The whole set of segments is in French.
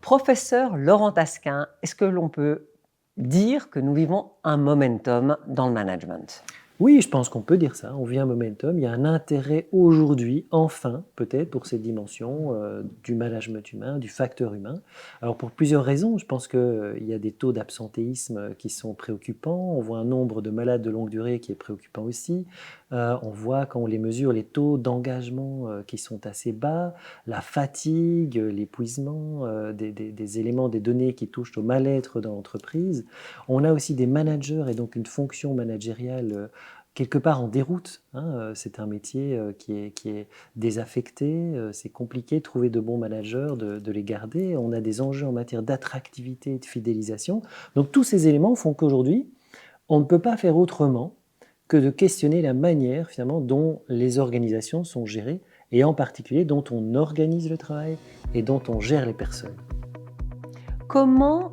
Professeur Laurent Tasquin, est-ce que l'on peut dire que nous vivons un momentum dans le management? Oui, je pense qu'on peut dire ça. On vit un momentum. Il y a un intérêt aujourd'hui, enfin, peut-être, pour cette dimension du management humain, du facteur humain. Alors, pour plusieurs raisons. Je pense qu'il y a des taux d'absentéisme qui sont préoccupants. On voit un nombre de malades de longue durée qui est préoccupant aussi. On voit, quand on les mesure, les taux d'engagement qui sont assez bas, la fatigue, l'épuisement, des éléments, des données qui touchent au mal-être dans l'entreprise. On a aussi des managers et donc une fonction managériale quelque part en déroute. C'est un métier qui est désaffecté, c'est compliqué de trouver de bons managers, de les garder. On a des enjeux en matière d'attractivité et de fidélisation. Donc tous ces éléments font qu'aujourd'hui, on ne peut pas faire autrement que de questionner la manière finalement dont les organisations sont gérées et en particulier dont on organise le travail et dont on gère les personnes. Comment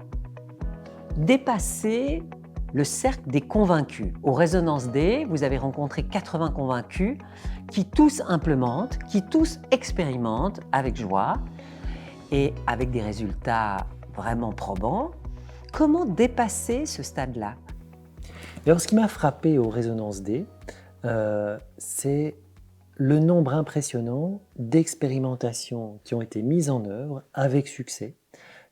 dépasser le cercle des convaincus? Au Résonance Day, vous avez rencontré 80 convaincus qui tous implémentent, qui tous expérimentent avec joie et avec des résultats vraiment probants. Comment dépasser ce stade-là? Alors, ce qui m'a frappé au Résonance D, c'est le nombre impressionnant d'expérimentations qui ont été mises en œuvre avec succès.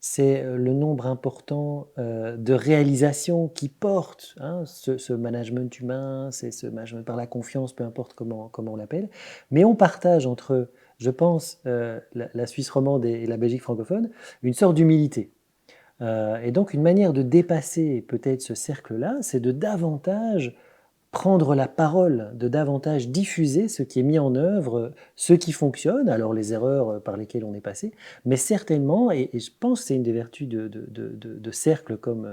C'est le nombre important de réalisations qui portent ce management humain, c'est ce management par la confiance, peu importe comment on l'appelle. Mais on partage entre, je pense, la Suisse romande et la Belgique francophone, une sorte d'humilité. Et donc une manière de dépasser peut-être ce cercle-là, c'est de davantage prendre la parole, de davantage diffuser ce qui est mis en œuvre, ce qui fonctionne, alors les erreurs par lesquelles on est passé, mais certainement, et je pense que c'est une des vertus de cercles comme,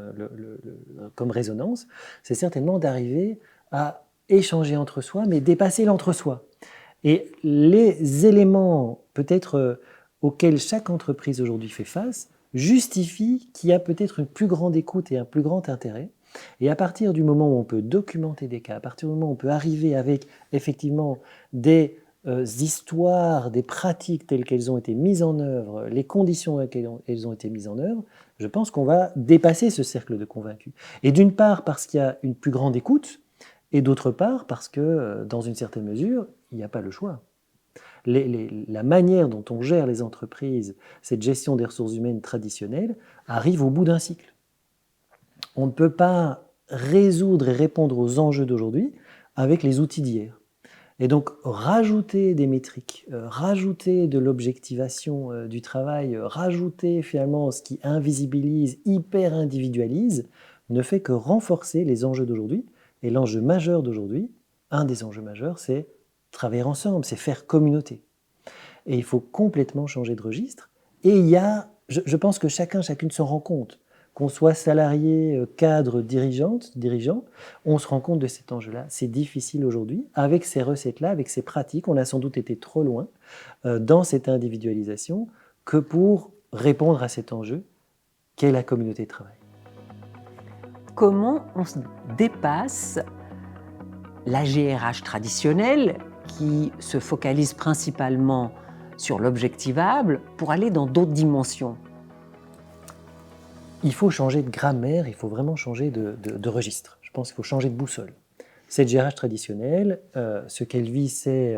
comme résonance, c'est certainement d'arriver à échanger entre soi, mais dépasser l'entre-soi. Et les éléments peut-être auxquels chaque entreprise aujourd'hui fait face justifient qu'il y a peut-être une plus grande écoute et un plus grand intérêt. Et à partir du moment où on peut documenter des cas, à partir du moment où on peut arriver avec effectivement des histoires, des pratiques telles qu'elles ont été mises en œuvre, les conditions dans lesquelles elles ont été mises en œuvre, je pense qu'on va dépasser ce cercle de convaincus. Et d'une part parce qu'il y a une plus grande écoute, et d'autre part parce que, dans une certaine mesure, il n'y a pas le choix. La manière dont on gère les entreprises, cette gestion des ressources humaines traditionnelle, arrive au bout d'un cycle. On ne peut pas résoudre et répondre aux enjeux d'aujourd'hui avec les outils d'hier. Et donc, rajouter des métriques, rajouter de l'objectivation du travail, rajouter finalement ce qui invisibilise, hyper individualise, ne fait que renforcer les enjeux d'aujourd'hui. Et l'enjeu majeur d'aujourd'hui, un des enjeux majeurs, c'est travailler ensemble, c'est faire communauté. Et il faut complètement changer de registre. Et il y a, je pense que chacune s'en rend compte. Qu'on soit salarié, cadre, dirigeant, on se rend compte de cet enjeu-là. C'est difficile aujourd'hui. Avec ces recettes-là, avec ces pratiques, on a sans doute été trop loin dans cette individualisation que pour répondre à cet enjeu qu'est la communauté de travail. Comment on se dépasse la GRH traditionnelle qui se focalise principalement sur l'objectivable pour aller dans d'autres dimensions? Il faut changer de grammaire, il faut vraiment changer de registre. Je pense qu'il faut changer de boussole. Cette GRH traditionnelle, ce qu'elle vise, c'est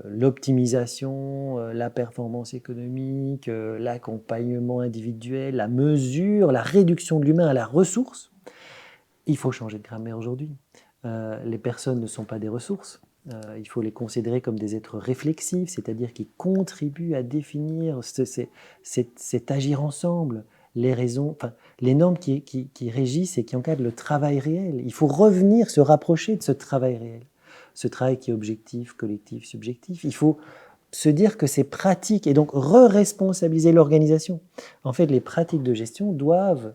l'optimisation, la performance économique, l'accompagnement individuel, la mesure, la réduction de l'humain à la ressource. Il faut changer de grammaire aujourd'hui. Les personnes ne sont pas des ressources. Il faut les considérer comme des êtres réflexifs, c'est-à-dire qui contribuent à définir cet agir ensemble, les raisons, enfin, les normes qui régissent et qui encadrent le travail réel. Il faut revenir se rapprocher de ce travail réel, ce travail qui est objectif, collectif, subjectif. Il faut se dire que ces pratiques, et donc re-responsabiliser l'organisation. En fait, les pratiques de gestion doivent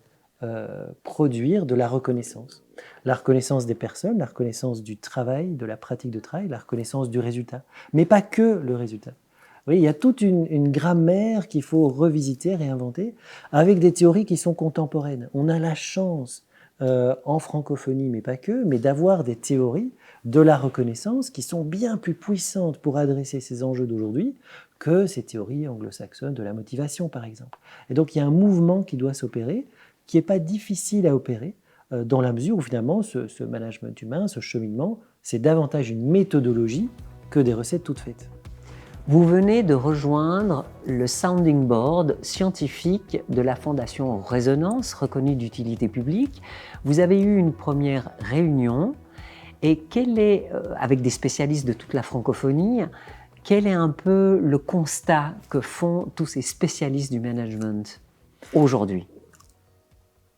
produire de la reconnaissance. La reconnaissance des personnes, la reconnaissance du travail, de la pratique de travail, la reconnaissance du résultat. Mais pas que le résultat. Vous voyez, il y a toute une grammaire qu'il faut revisiter, réinventer, avec des théories qui sont contemporaines. On a la chance en francophonie, mais pas que, mais d'avoir des théories de la reconnaissance qui sont bien plus puissantes pour adresser ces enjeux d'aujourd'hui que ces théories anglo-saxonnes de la motivation, par exemple. Et donc il y a un mouvement qui doit s'opérer, qui n'est pas difficile à opérer, dans la mesure où finalement ce management humain, ce cheminement, c'est davantage une méthodologie que des recettes toutes faites. Vous venez de rejoindre le sounding board scientifique de la Fondation Résonance, reconnue d'utilité publique. Vous avez eu une première réunion et quel est, avec des spécialistes de toute la francophonie, quel est un peu le constat que font tous ces spécialistes du management aujourd'hui?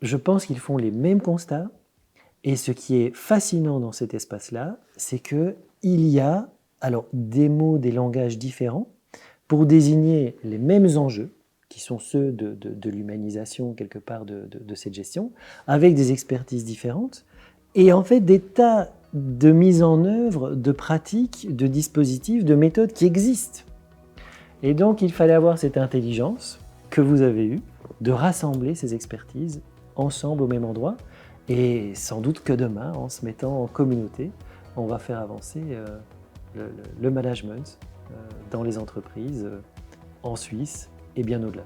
Je pense qu'ils font les mêmes constats et ce qui est fascinant dans cet espace-là, c'est qu'il y a alors des mots, des langages différents pour désigner les mêmes enjeux, qui sont ceux de l'humanisation quelque part de cette gestion, avec des expertises différentes, et en fait des tas de mises en œuvre, de pratiques, de dispositifs, de méthodes qui existent. Et donc il fallait avoir cette intelligence que vous avez eue de rassembler ces expertises ensemble au même endroit, et sans doute que demain, en se mettant en communauté, on va faire avancer le management dans les entreprises, en Suisse et bien au-delà.